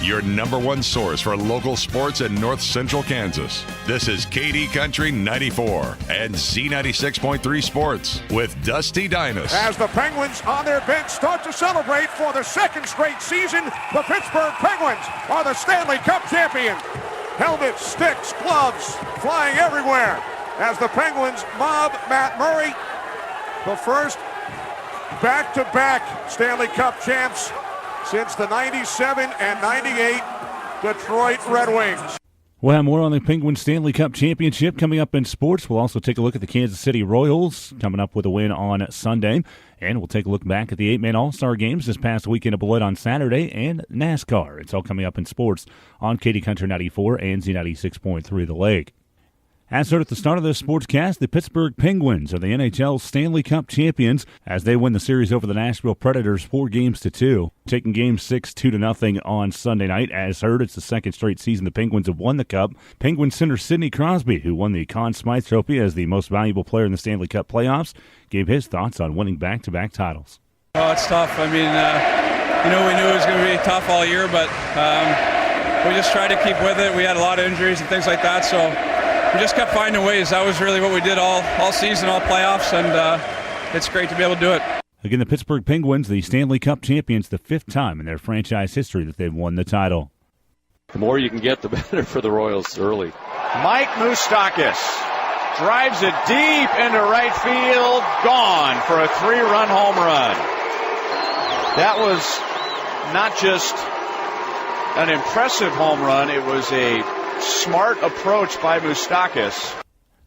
your number one source for local sports in north central Kansas. This is KD Country 94 and Z96.3 Sports with Dusty Deines. As the Penguins on their bench start to celebrate for the second straight season, the Pittsburgh Penguins are the Stanley Cup champions. Helmets, sticks, gloves flying everywhere as the Penguins mob Matt Murray, the first back-to-back Stanley Cup champs since the 97 and 98 Detroit Red Wings. We'll have more on the Penguins Stanley Cup Championship coming up in sports. We'll also take a look at the Kansas City Royals coming up with a win on Sunday. And we'll take a look back at the 8-man All-Star Games this past weekend of Beloit on Saturday and NASCAR. It's all coming up in sports on KD Country 94 and Z96.3 The Lake. As heard at the start of this Sportscast, the Pittsburgh Penguins are the NHL Stanley Cup champions as they win the series over the Nashville Predators 4-2, taking Game 6 2-0 on Sunday night. As heard, it's the second straight season the Penguins have won the Cup. Penguins center Sidney Crosby, who won the Conn Smythe Trophy as the most valuable player in the Stanley Cup playoffs, gave his thoughts on winning back-to-back titles. Oh, it's tough. I mean, we knew it was going to be tough all year, but we just tried to keep with it. We had a lot of injuries and things like that, so we just kept finding ways. That was really what we did all season, all playoffs, and it's great to be able to do it. Again, the Pittsburgh Penguins, the Stanley Cup champions, the fifth time in their franchise history that they've won the title. The more you can get, the better for the Royals early. Mike Moustakas drives it deep into right field, gone for a 3-run home run. That was not just an impressive home run, it was a smart approach by Moustakas.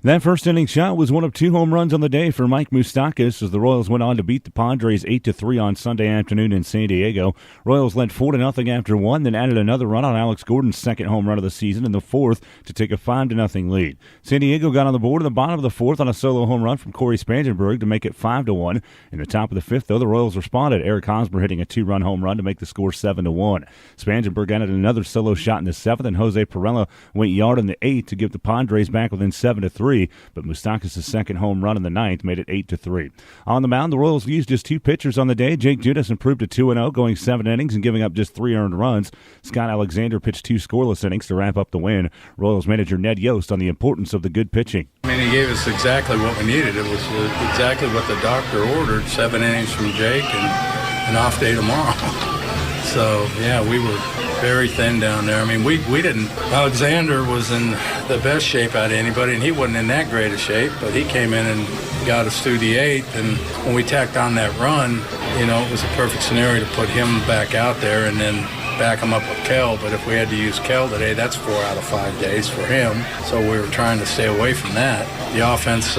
That first inning shot was one of 2 home runs on the day for Mike Moustakas as the Royals went on to beat the Padres 8-3 on Sunday afternoon in San Diego. Royals led 4-0 after 1, then added another run on Alex Gordon's second home run of the season in the 4th to take a 5-0 lead. San Diego got on the board in the bottom of the 4th on a solo home run from Corey Spangenberg to make it 5-1. In the top of the 5th, though, the Royals responded. Eric Hosmer hitting a 2-run home run to make the score 7-1. Spangenberg added another solo shot in the 7th, and Jose Pirela went yard in the 8th to give the Padres back within 7-3. But Moustakas' second home run in the 9th made it 8-3. On the mound, the Royals used just 2 pitchers on the day. Jake Judas improved to 2-0, going 7 innings and giving up just 3 earned runs. Scott Alexander pitched 2 scoreless innings to wrap up the win. Royals manager Ned Yost on the importance of the good pitching. I mean, he gave us exactly what we needed. It was exactly what the doctor ordered, 7 innings from Jake and an off day tomorrow. So, yeah, we were very thin down there. I mean, we didn't. Alexander was in the best shape out of anybody, and he wasn't in that great a shape, but he came in and got us through the 8th, and when we tacked on that run, it was a perfect scenario to put him back out there and then back him up with Kell. But if we had to use Kell today, that's 4 out of 5 days for him, so we were trying to stay away from that. The offense,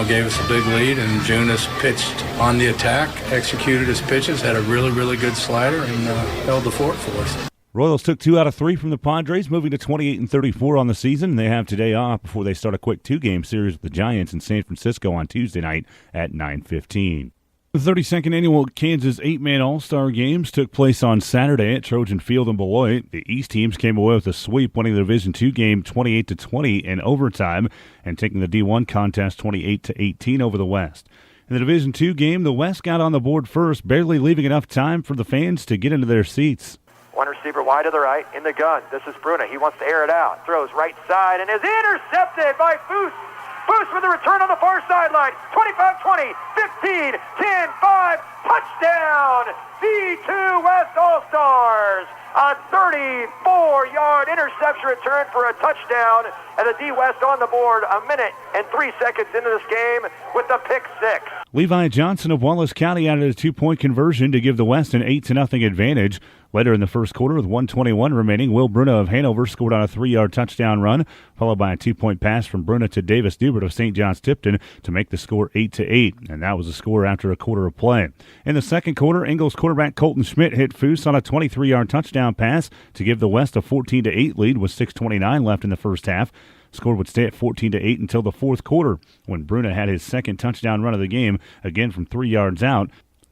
gave us a big lead, and Junis pitched on the attack, executed his pitches, had a really, really good slider, and held the fort for us. Royals took 2 out of 3 from the Padres, moving to 28-34 on the season. They have today off before they start a quick 2-game series with the Giants in San Francisco on Tuesday night at 9:15. The 32nd annual Kansas 8-man All-Star Games took place on Saturday at Trojan Field in Beloit. The East teams came away with a sweep, winning the Division II game 28-20 in overtime and taking the D1 contest 28-18 over the West. In the Division II game, the West got on the board first, barely leaving enough time for the fans to get into their seats. One receiver wide to the right, in the gun. This is Bruna. He wants to air it out. Throws right side and is intercepted by Foose. Foose with a return on the far sideline. 25-20, 15, 10-5, touchdown! The 2 West All-Stars. A 34-yard interception return for a touchdown, and the D-West on the board a minute and 3 seconds into this game with the pick 6. Levi Johnson of Wallace County added a 2-point conversion to give the West an 8-0 advantage. Later in the first quarter, with 1:21 remaining, Will Bruna of Hanover scored on a 3-yard touchdown run, followed by a 2-point pass from Bruna to Davis Dubert of St. John's Tipton to make the score 8-8, and that was the score after a quarter of play. In the second quarter, Ingles quarterback Colton Schmidt hit Foose on a 23-yard touchdown pass to give the West a 14-8 lead with 6:29 left in the first half. Score would stay at 14-8 until the fourth quarter, when Bruna had his second touchdown run of the game, again from 3 yards out,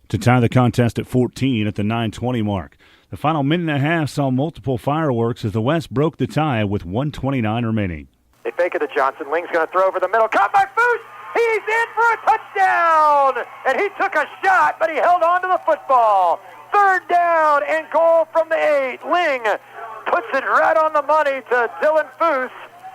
to tie the contest at 14 at the 9:20 mark. The final minute and a half saw multiple fireworks as the West broke the tie with 1:29 remaining. They fake it to Johnson. Ling's going to throw over the middle. Caught by Foose. He's in for a touchdown. And he took a shot, but he held on to the football. 3rd down and goal from the 8. Ling puts it right on the money to Dylan Foose.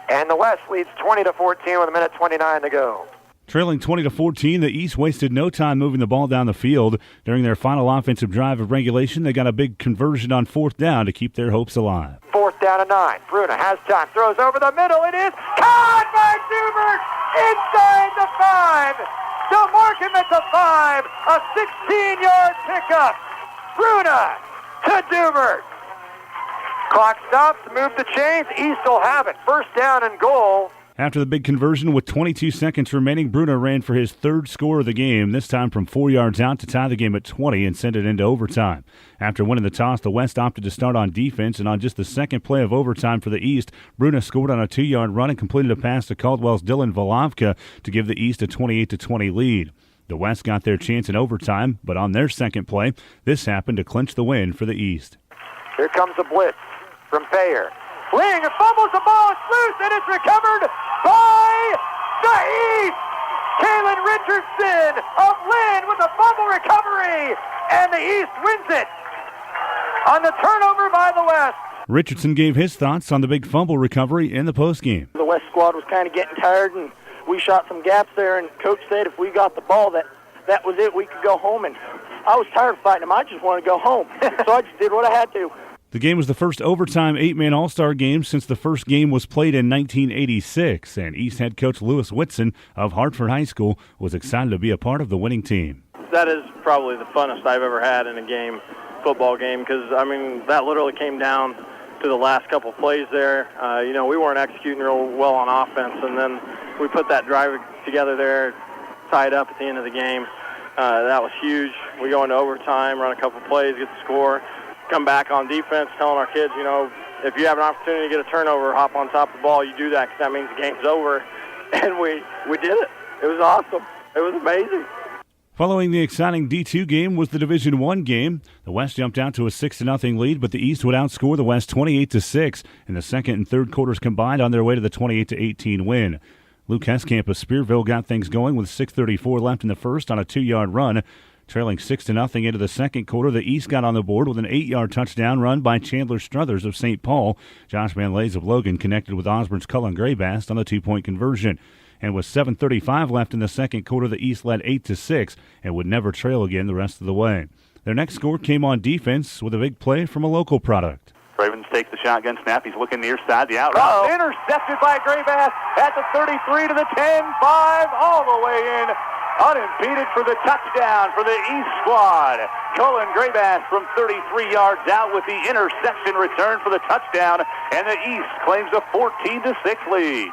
And the West leads 20-14 with 1:29 to go. Trailing 20-14, the East wasted no time moving the ball down the field. During their final offensive drive of regulation, they got a big conversion on 4th down to keep their hopes alive. 4th down and 9. Bruna has time, throws over the middle. It is caught by Dubert inside the 5. To mark him at the 5, a 16-yard pickup. Bruna to Dubert. Clock stops, move the chains. East will have it. 1st down and goal. After the big conversion with 22 seconds remaining, Bruna ran for his 3rd score of the game, this time from 4 yards out to tie the game at 20 and send it into overtime. After winning the toss, the West opted to start on defense, and on just the 2nd play of overtime for the East, Bruna scored on a 2-yard run and completed a pass to Caldwell's Dylan Volavka to give the East a 28-20 lead. The West got their chance in overtime, but on their 2nd play, this happened to clinch the win for the East. Here comes a blitz from Payer. Ling fumbles the ball, it's loose, and it's recovered by the East. Kalen Richardson of Glen with a fumble recovery, and the East wins it on the turnover by the West. Richardson gave his thoughts on the big fumble recovery in the postgame. The West squad was kind of getting tired, and we shot some gaps there, and Coach said if we got the ball, that was it. We could go home, and I was tired of fighting them. I just wanted to go home, so I just did what I had to. The game was the first overtime 8-man All-Star game since the first game was played in 1986, and East head coach Lewis Whitson of Hartford High School was excited to be a part of the winning team. That is probably the funnest I've ever had in a game, football game, because, I mean, that literally came down to the last couple plays there. We weren't executing real well on offense, and then we put that drive together there, tied up at the end of the game. That was huge. We go into overtime, run a couple plays, get the score. Come back on defense, telling our kids, if you have an opportunity to get a turnover, hop on top of the ball, you do that because that means the game's over. And we did it. It was awesome. It was amazing. Following the exciting D2 game was the Division I game. The West jumped out to a 6-0 lead, but the East would outscore the West 28-6 in the 2nd and 3rd quarters combined on their way to the 28-18 win. Luke Heskamp of Spearville got things going with 6:34 left in the 1st on a 2-yard run. Trailing 6-0 into the 2nd quarter, the East got on the board with an 8-yard touchdown run by Chandler Struthers of St. Paul. Josh Van Lays of Logan connected with Osborne's Cullen Graybast on the 2-point conversion. And with 7:35 left in the 2nd quarter, the East led 8-6 and would never trail again the rest of the way. Their next score came on defense with a big play from a local product. Ravens take the shotgun snap. He's looking near side, the out route. Intercepted by Graybass at the 33 to the 10-5, all the way in. Unimpeded for the touchdown for the East squad. Cullen Graybass from 33 yards out with the interception return for the touchdown, and the East claims a 14-6 lead.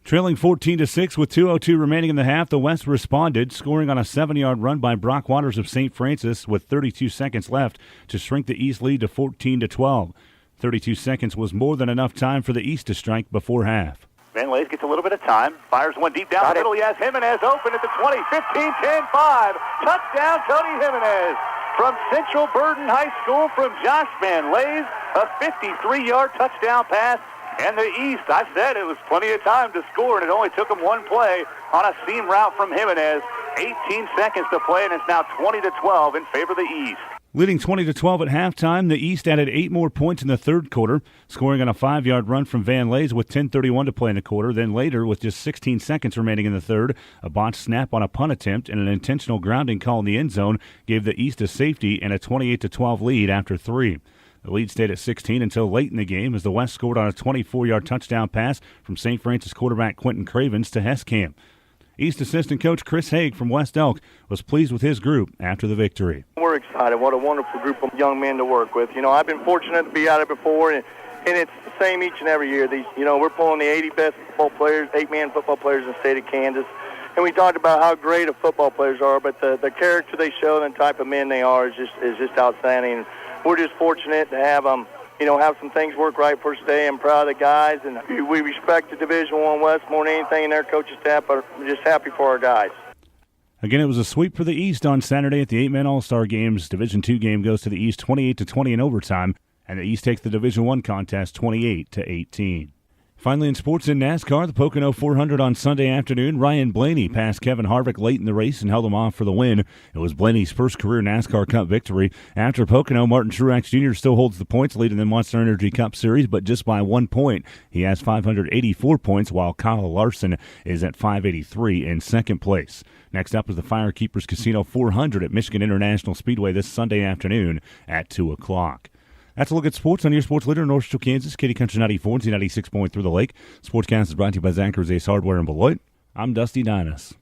Trailing 14-6 with 2:02 remaining in the half, the West responded, scoring on a 7-yard run by Brock Waters of St. Francis with 32 seconds left to shrink the East lead to 14-12. 32 seconds was more than enough time for the East to strike before half. Van Lays gets a little bit of time, fires one deep down the middle. He has Jimenez open at the 20, 15, 10, 5. Touchdown, Tony Jimenez from Central Burden High School from Josh Van Lays. A 53-yard touchdown pass. And the East, I said it was plenty of time to score, and it only took them one play on a seam route from Jimenez. 18 seconds to play, and it's now 20-12 in favor of the East. Leading 20-12 at halftime, the East added 8 more points in the 3rd quarter, scoring on a 5-yard run from Van Lays with 10:31 to play in the quarter. Then later, with just 16 seconds remaining in the 3rd, a botched snap on a punt attempt and an intentional grounding call in the end zone gave the East a safety and a 28-12 lead after 3. The lead stayed at 16 until late in the game as the West scored on a 24-yard touchdown pass from St. Francis quarterback Quentin Cravens to Heskamp. East assistant coach Chris Haig from West Elk was pleased with his group after the victory. We're excited. What a wonderful group of young men to work with. I've been fortunate to be out there before, and it's the same each and every year. We're pulling the 80 best football players, 8-man football players in the state of Kansas. And we talked about how great of football players are, but the character they show and the type of men they are is just outstanding. We're just fortunate to have them, have some things work right for us today. I'm proud of the guys, and we respect the Division I West more than anything in their coaching staff, but we're just happy for our guys. Again, it was a sweep for the East on Saturday at the 8-man All-Star Games. Division II game goes to the East 28-20 in overtime, and the East takes the Division I contest 28-18. Finally, in sports in NASCAR, the Pocono 400 on Sunday afternoon. Ryan Blaney passed Kevin Harvick late in the race and held him off for the win. It was Blaney's first career NASCAR Cup victory. After Pocono, Martin Truex Jr. still holds the points lead in the Monster Energy Cup Series, but just by 1 point. He has 584 points, while Kyle Larson is at 583 in second place. Next up is the Firekeepers Casino 400 at Michigan International Speedway this Sunday afternoon at 2 o'clock. That's a look at sports on your sports leader in North Central Kansas, KD Country 94 and Z96.3 The Lake. Sportscast is brought to you by Zachary Ace Hardware in Beloit. I'm Dusty Deines.